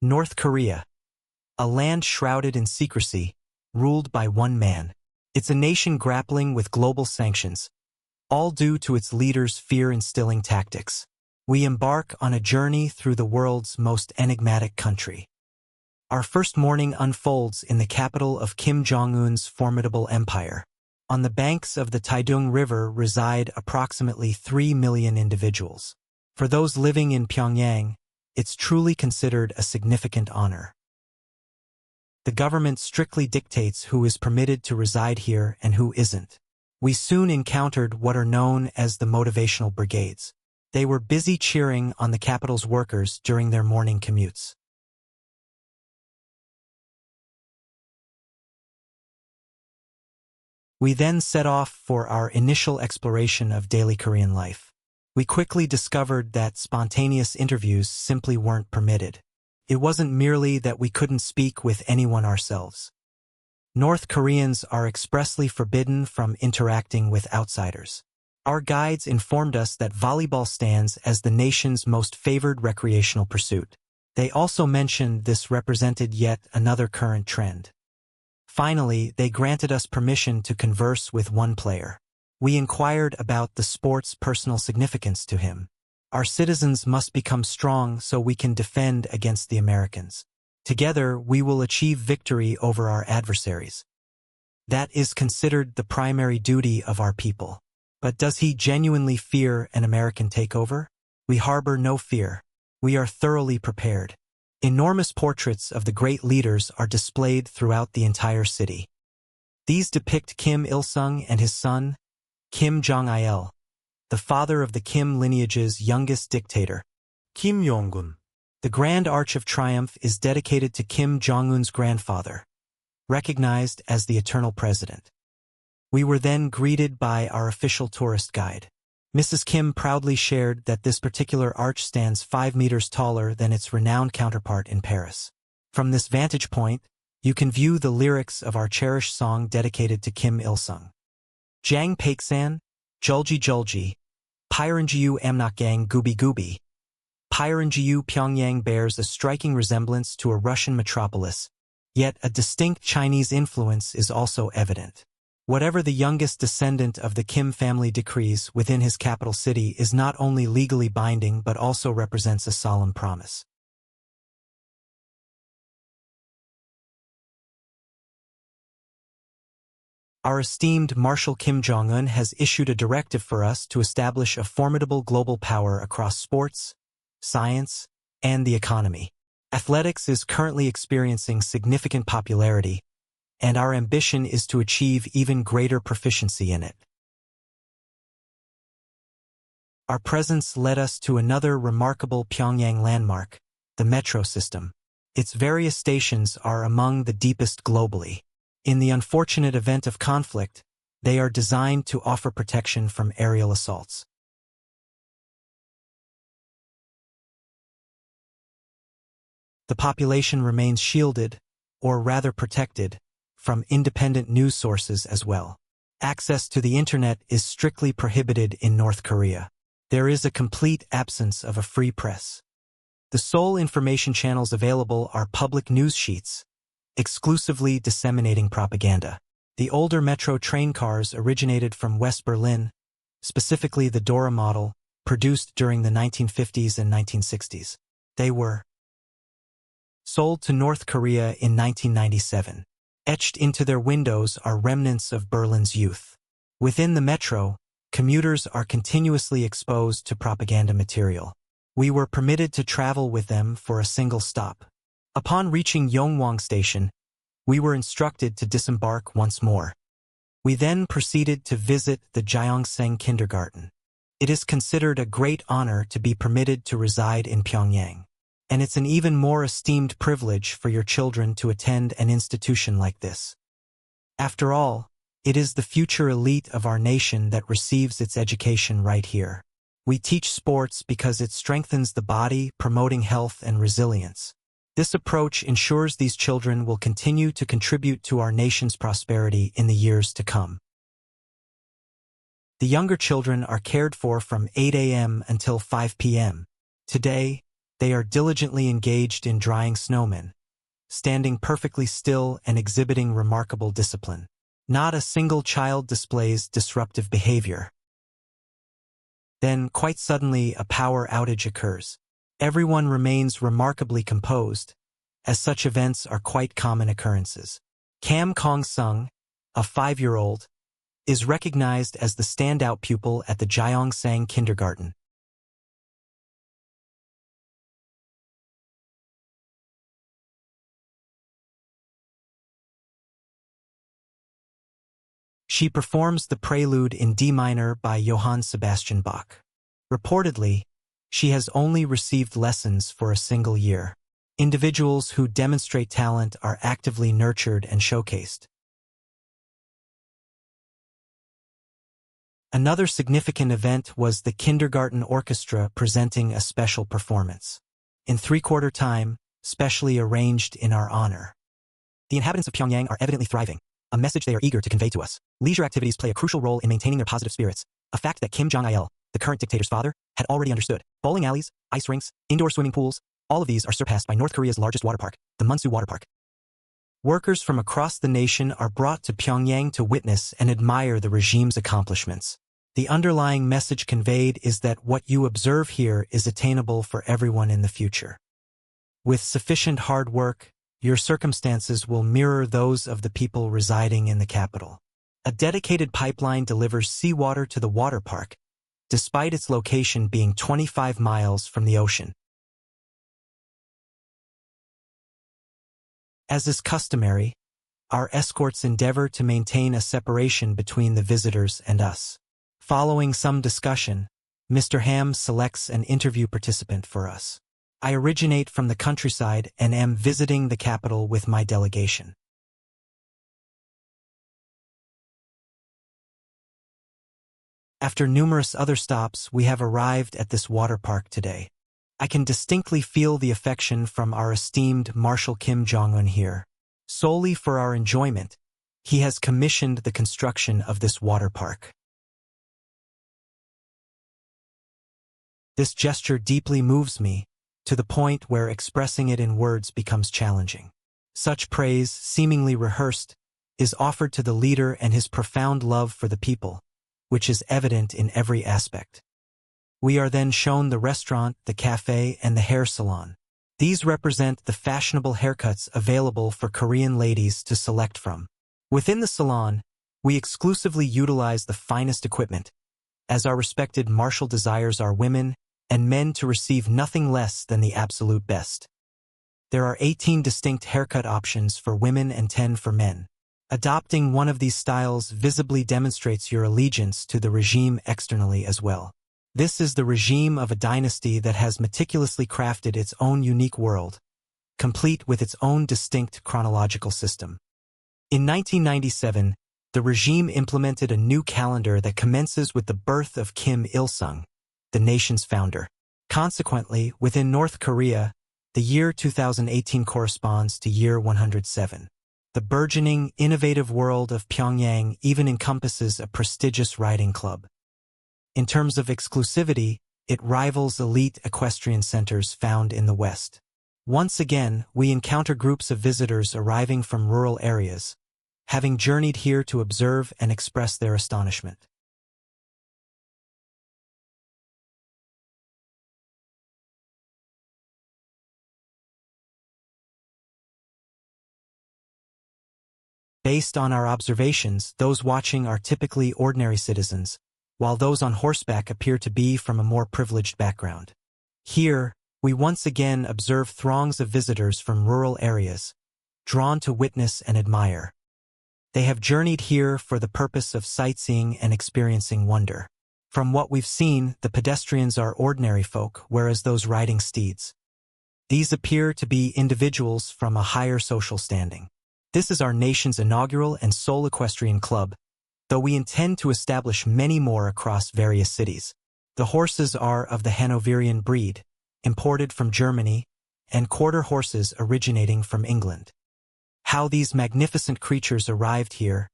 North Korea, a land shrouded in secrecy, ruled by one man. It's a nation grappling with global sanctions, all due to its leaders' fear-instilling tactics. We embark on a journey through the world's most enigmatic country. Our first morning unfolds in the capital of Kim Jong-un's formidable empire. On the banks of the Taedong River reside approximately 3 million individuals. For those living in Pyongyang, it's truly considered a significant honor. The government strictly dictates who is permitted to reside here and who isn't. We soon encountered what are known as the motivational brigades. They were busy cheering on the capital's workers during their morning commutes. We then set off for our initial exploration of daily Korean life. We quickly discovered that spontaneous interviews simply weren't permitted. It wasn't merely that we couldn't speak with anyone ourselves. North Koreans are expressly forbidden from interacting with outsiders. Our guides informed us that volleyball stands as the nation's most favored recreational pursuit. They also mentioned this represented yet another current trend. Finally, they granted us permission to converse with one player. We inquired about the sport's personal significance to him. Our citizens must become strong so we can defend against the Americans. Together, we will achieve victory over our adversaries. That is considered the primary duty of our people. But does he genuinely fear an American takeover? We harbor no fear. We are thoroughly prepared. Enormous portraits of the great leaders are displayed throughout the entire city. These depict Kim Il-sung and his son, Kim Jong-il, the father of the Kim lineage's youngest dictator, Kim Jong-un. The Grand Arch of Triumph is dedicated to Kim Jong-un's grandfather, recognized as the Eternal President. We were then greeted by our official tourist guide. Mrs. Kim proudly shared that this particular arch stands 5 meters taller than its renowned counterpart in Paris. From this vantage point, you can view the lyrics of our cherished song dedicated to Kim Il-sung. Jang Paeksan, Julji Julji, Pyongyang Amnokgang Gooby Gooby. Pyongyang Pyongyang bears a striking resemblance to a Russian metropolis, yet a distinct Chinese influence is also evident. Whatever the youngest descendant of the Kim family decrees within his capital city is not only legally binding but also represents a solemn promise. Our esteemed Marshal Kim Jong-un has issued a directive for us to establish a formidable global power across sports, science, and the economy. Athletics is currently experiencing significant popularity, and our ambition is to achieve even greater proficiency in it. Our presence led us to another remarkable Pyongyang landmark, the metro system. Its various stations are among the deepest globally. In the unfortunate event of conflict, they are designed to offer protection from aerial assaults. The population remains shielded, or rather protected, from independent news sources as well. Access to the internet is strictly prohibited in North Korea. There is a complete absence of a free press. The sole information channels available are public news sheets, exclusively disseminating propaganda. The older metro train cars originated from West Berlin, specifically the Dora model, produced during the 1950s and 1960s. They were sold to North Korea in 1997. Etched into their windows are remnants of Berlin's youth. Within the metro, commuters are continuously exposed to propaganda material. We were permitted to travel with them for a single stop. Upon reaching Yongwang Station, we were instructed to disembark once more. We then proceeded to visit the Gyeongsang Kindergarten. It is considered a great honor to be permitted to reside in Pyongyang, and it's an even more esteemed privilege for your children to attend an institution like this. After all, it is the future elite of our nation that receives its education right here. We teach sports because it strengthens the body, promoting health and resilience. This approach ensures these children will continue to contribute to our nation's prosperity in the years to come. The younger children are cared for from 8 a.m. until 5 p.m. Today, They are diligently engaged in drying snowmen, standing perfectly still and exhibiting remarkable discipline. Not a single child displays disruptive behavior. Then, quite suddenly, a power outage occurs. Everyone remains remarkably composed, as such events are quite common occurrences. Kam Kong-sung, a 5-year-old, is recognized as the standout pupil at the Gyeongsang kindergarten. She performs the prelude in D minor by Johann Sebastian Bach. Reportedly, she has only received lessons for a single year. Individuals who demonstrate talent are actively nurtured and showcased. Another significant event was the kindergarten orchestra presenting a special performance. In three-quarter time, specially arranged in our honor. The inhabitants of Pyongyang are evidently thriving, a message they are eager to convey to us. Leisure activities play a crucial role in maintaining their positive spirits, a fact that Kim Jong-un, the current dictator's father, had already understood. Bowling alleys, ice rinks, indoor swimming pools, all of these are surpassed by North Korea's largest water park, the Munsu Water Park. Workers from across the nation are brought to Pyongyang to witness and admire the regime's accomplishments. The underlying message conveyed is that what you observe here is attainable for everyone in the future. With sufficient hard work, your circumstances will mirror those of the people residing in the capital. A dedicated pipeline delivers seawater to the water park, despite its location being 25 miles from the ocean. As is customary, our escorts endeavor to maintain a separation between the visitors and us. Following some discussion, Mr. Ham selects an interview participant for us. I originate from the countryside and am visiting the capital with my delegation. After numerous other stops, we have arrived at this water park today. I can distinctly feel the affection from our esteemed Marshal Kim Jong-un here. Solely for our enjoyment, he has commissioned the construction of this water park. This gesture deeply moves me, to the point where expressing it in words becomes challenging. Such praise, seemingly rehearsed, is offered to the leader and his profound love for the people, which is evident in every aspect. We are then shown the restaurant, the cafe, and the hair salon. These represent the fashionable haircuts available for Korean ladies to select from. Within the salon, we exclusively utilize the finest equipment, as our respected marshal desires our women and men to receive nothing less than the absolute best. There are 18 distinct haircut options for women and 10 for men. Adopting one of these styles visibly demonstrates your allegiance to the regime externally as well. This is the regime of a dynasty that has meticulously crafted its own unique world, complete with its own distinct chronological system. In 1997, the regime implemented a new calendar that commences with the birth of Kim Il-sung, the nation's founder. Consequently, within North Korea, the year 2018 corresponds to year 107. The burgeoning, innovative world of Pyongyang even encompasses a prestigious riding club. In terms of exclusivity, it rivals elite equestrian centers found in the West. Once again, we encounter groups of visitors arriving from rural areas, having journeyed here to observe and express their astonishment. Based on our observations, those watching are typically ordinary citizens, while those on horseback appear to be from a more privileged background. Here, we once again observe throngs of visitors from rural areas, drawn to witness and admire. They have journeyed here for the purpose of sightseeing and experiencing wonder. From what we've seen, the pedestrians are ordinary folk, whereas those riding steeds. These appear to be individuals from a higher social standing. This is our nation's inaugural and sole equestrian club, though we intend to establish many more across various cities. The horses are of the Hanoverian breed, imported from Germany, and quarter horses originating from England. How these magnificent creatures arrived here,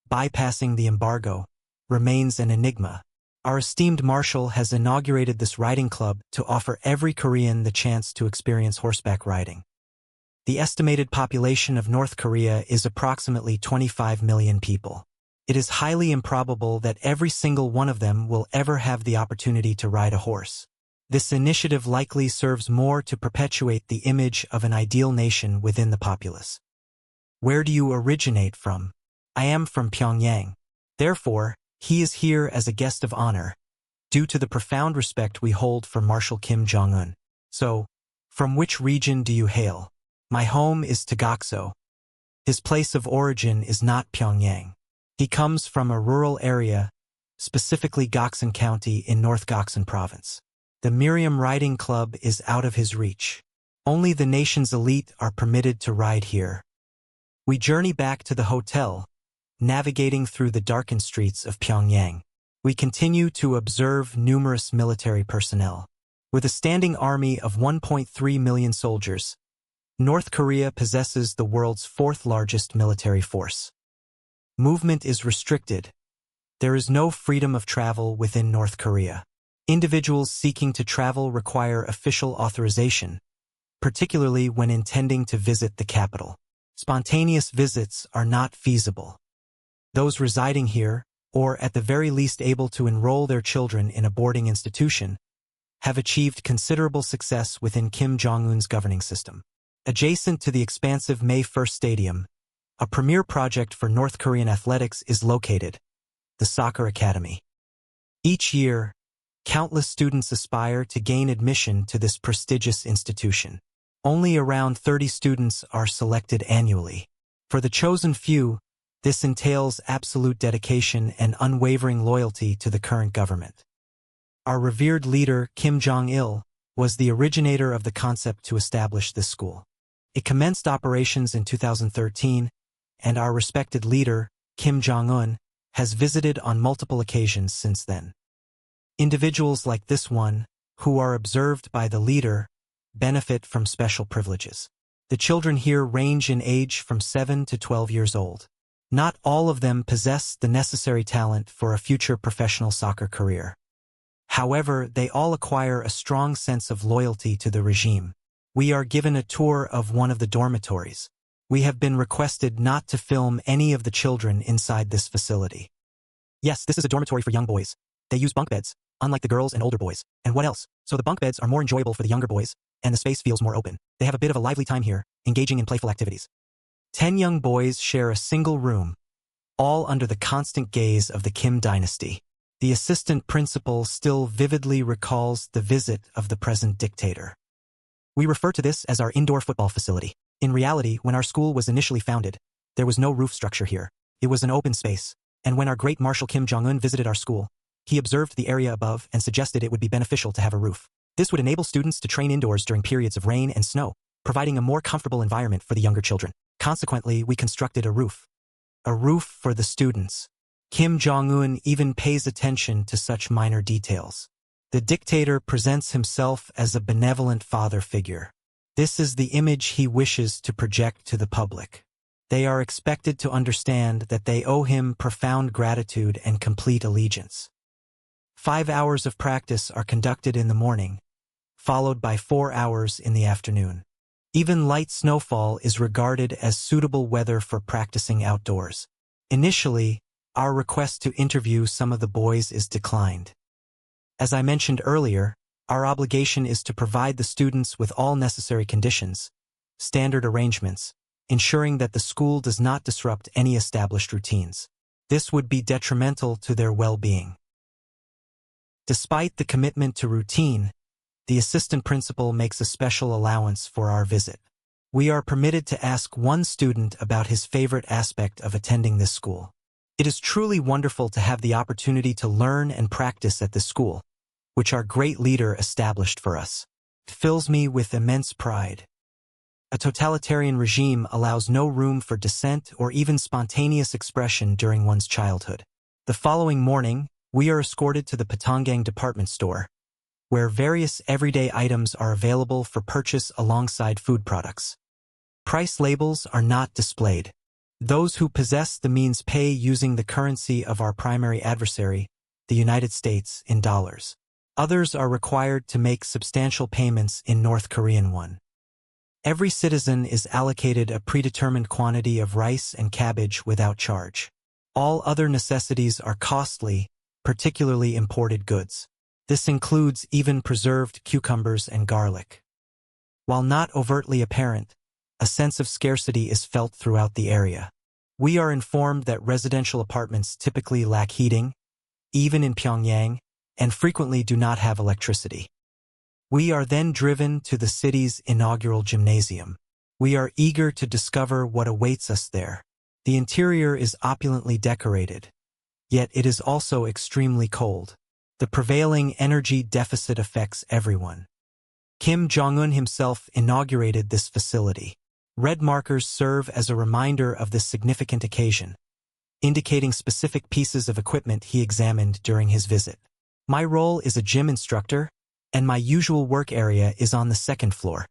bypassing the embargo, remains an enigma. Our esteemed marshal has inaugurated this riding club to offer every Korean the chance to experience horseback riding. The estimated population of North Korea is approximately 25 million people. It is highly improbable that every single one of them will ever have the opportunity to ride a horse. This initiative likely serves more to perpetuate the image of an ideal nation within the populace. Where do you originate from? I am from Pyongyang. Therefore, he is here as a guest of honor, due to the profound respect we hold for Marshal Kim Jong-un. So, from which region do you hail? My home is Togakso. His place of origin is not Pyongyang. He comes from a rural area, specifically Goksan County in North Goksan Province. The Miriam Riding Club is out of his reach. Only the nation's elite are permitted to ride here. We journey back to the hotel, navigating through the darkened streets of Pyongyang. We continue to observe numerous military personnel. With a standing army of 1.3 million soldiers, North Korea possesses the world's fourth-largest military force. Movement is restricted. There is no freedom of travel within North Korea. Individuals seeking to travel require official authorization, particularly when intending to visit the capital. Spontaneous visits are not feasible. Those residing here, or at the very least able to enroll their children in a boarding institution, have achieved considerable success within Kim Jong-un's governing system. Adjacent to the expansive May 1st Stadium, a premier project for North Korean athletics is located, the Soccer Academy. Each year, countless students aspire to gain admission to this prestigious institution. Only around 30 students are selected annually. For the chosen few, this entails absolute dedication and unwavering loyalty to the current government. Our revered leader, Kim Jong-il, was the originator of the concept to establish this school. It commenced operations in 2013, and our respected leader, Kim Jong-un, has visited on multiple occasions since then. Individuals like this one, who are observed by the leader, benefit from special privileges. The children here range in age from 7 to 12 years old. Not all of them possess the necessary talent for a future professional soccer career. However, they all acquire a strong sense of loyalty to the regime. We are given a tour of one of the dormitories. We have been requested not to film any of the children inside this facility. Yes, this is a dormitory for young boys. They use bunk beds, unlike the girls and older boys. And what else? So the bunk beds are more enjoyable for the younger boys, and the space feels more open. They have a bit of a lively time here, engaging in playful activities. 10 young boys share a single room, all under the constant gaze of the Kim dynasty. The assistant principal still vividly recalls the visit of the present dictator. We refer to this as our indoor football facility. In reality, when our school was initially founded, there was no roof structure here. It was an open space, and when our great Marshal Kim Jong-un visited our school, he observed the area above and suggested it would be beneficial to have a roof. This would enable students to train indoors during periods of rain and snow, providing a more comfortable environment for the younger children. Consequently, we constructed a roof. A roof for the students. Kim Jong-un even pays attention to such minor details. The dictator presents himself as a benevolent father figure. This is the image he wishes to project to the public. They are expected to understand that they owe him profound gratitude and complete allegiance. 5 hours of practice are conducted in the morning, followed by 4 hours in the afternoon. Even light snowfall is regarded as suitable weather for practicing outdoors. Initially, our request to interview some of the boys is declined. As I mentioned earlier, our obligation is to provide the students with all necessary conditions, standard arrangements, ensuring that the school does not disrupt any established routines. This would be detrimental to their well-being. Despite the commitment to routine, the assistant principal makes a special allowance for our visit. We are permitted to ask one student about his favorite aspect of attending this school. It is truly wonderful to have the opportunity to learn and practice at this school, which our great leader established for us. It fills me with immense pride. A totalitarian regime allows no room for dissent or even spontaneous expression during one's childhood. The following morning, we are escorted to the Pyongyang department store, where various everyday items are available for purchase alongside food products. Price labels are not displayed. Those who possess the means pay using the currency of our primary adversary, the United States, in dollars. Others are required to make substantial payments in North Korean won. Every citizen is allocated a predetermined quantity of rice and cabbage without charge. All other necessities are costly, particularly imported goods. This includes even preserved cucumbers and garlic. While not overtly apparent, a sense of scarcity is felt throughout the area. We are informed that residential apartments typically lack heating, even in Pyongyang, and frequently do not have electricity. We are then driven to the city's inaugural gymnasium. We are eager to discover what awaits us there. The interior is opulently decorated, yet it is also extremely cold. The prevailing energy deficit affects everyone. Kim Jong-un himself inaugurated this facility. Red markers serve as a reminder of this significant occasion, indicating specific pieces of equipment he examined during his visit. My role is a gym instructor, and my usual work area is on the second floor.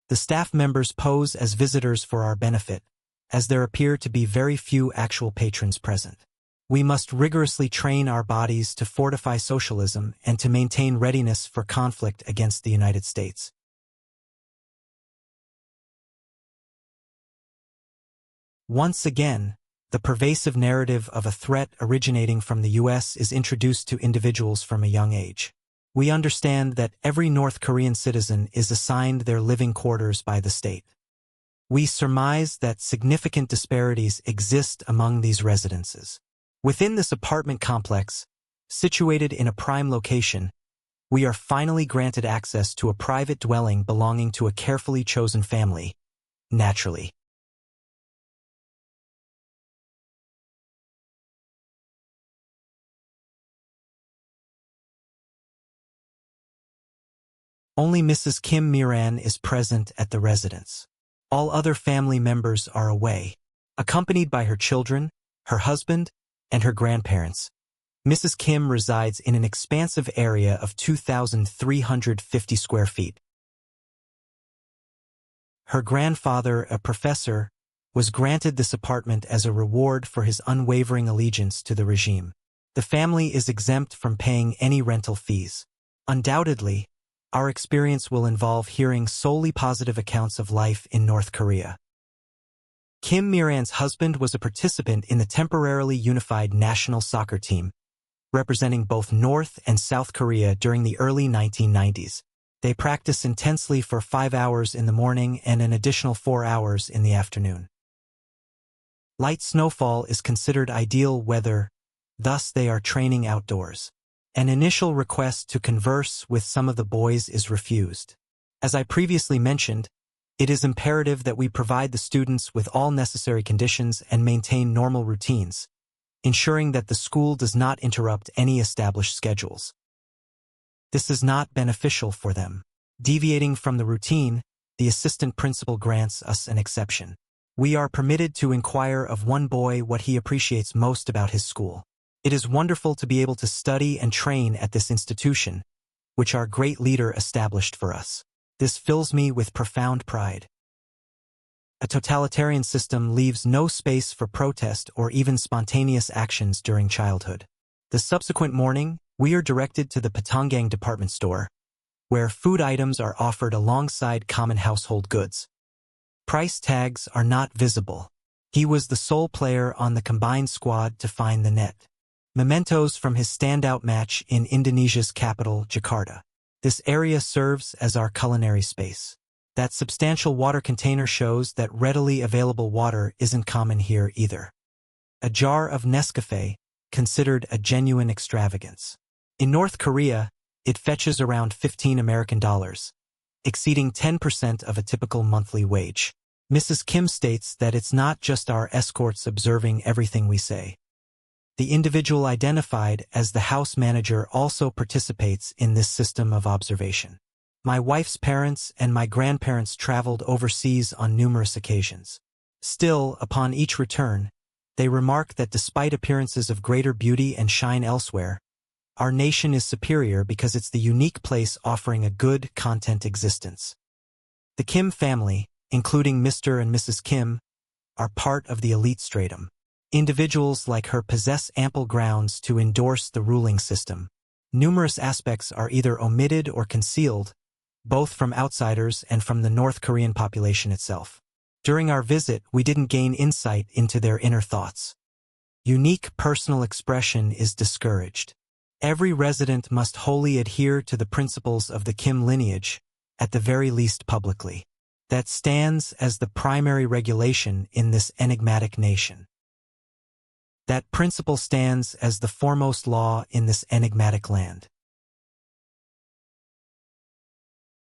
The staff members pose as visitors for our benefit, as there appear to be very few actual patrons present. We must rigorously train our bodies to fortify socialism and to maintain readiness for conflict against the United States. Once again, the pervasive narrative of a threat originating from the U.S. is introduced to individuals from a young age. We understand that every North Korean citizen is assigned their living quarters by the state. We surmise that significant disparities exist among these residences. Within this apartment complex, situated in a prime location, we are finally granted access to a private dwelling belonging to a carefully chosen family, naturally. Only Mrs. Kim Miran is present at the residence. All other family members are away. Accompanied by her children, her husband, and her grandparents, Mrs. Kim resides in an expansive area of 2,350 square feet. Her grandfather, a professor, was granted this apartment as a reward for his unwavering allegiance to the regime. The family is exempt from paying any rental fees. Undoubtedly, our experience will involve hearing solely positive accounts of life in North Korea. Kim Miran's husband was a participant in the temporarily unified national soccer team, representing both North and South Korea during the early 1990s. They practice intensely for 5 hours in the morning and an additional 4 hours in the afternoon. Light snowfall is considered ideal weather, thus they are training outdoors. An initial request to converse with some of the boys is refused. As I previously mentioned, it is imperative that we provide the students with all necessary conditions and maintain normal routines, ensuring that the school does not interrupt any established schedules. This is not beneficial for them. Deviating from the routine, the assistant principal grants us an exception. We are permitted to inquire of one boy what he appreciates most about his school. It is wonderful to be able to study and train at this institution, which our great leader established for us. This fills me with profound pride. A totalitarian system leaves no space for protest or even spontaneous actions during childhood. The subsequent morning, we are directed to the Pyongyang department store, where food items are offered alongside common household goods. Price tags are not visible. He was the sole player on the combined squad to find the net. Mementos from his standout match in Indonesia's capital, Jakarta. This area serves as our culinary space. That substantial water container shows that readily available water isn't common here either. A jar of Nescafe, considered a genuine extravagance. In North Korea, it fetches around $15, exceeding 10% of a typical monthly wage. Mrs. Kim states that it's not just our escorts observing everything we say. The individual identified as the house manager also participates in this system of observation. My wife's parents and my grandparents traveled overseas on numerous occasions. Still, upon each return, they remark that despite appearances of greater beauty and shine elsewhere, our nation is superior because it's the unique place offering a good content existence. The Kim family, including Mr. and Mrs. Kim, are part of the elite stratum. Individuals like her possess ample grounds to endorse the ruling system. Numerous aspects are either omitted or concealed, both from outsiders and from the North Korean population itself. During our visit, we didn't gain insight into their inner thoughts. Unique personal expression is discouraged. Every resident must wholly adhere to the principles of the Kim lineage, at the very least publicly. That stands as the primary regulation in this enigmatic nation. That principle stands as the foremost law in this enigmatic land.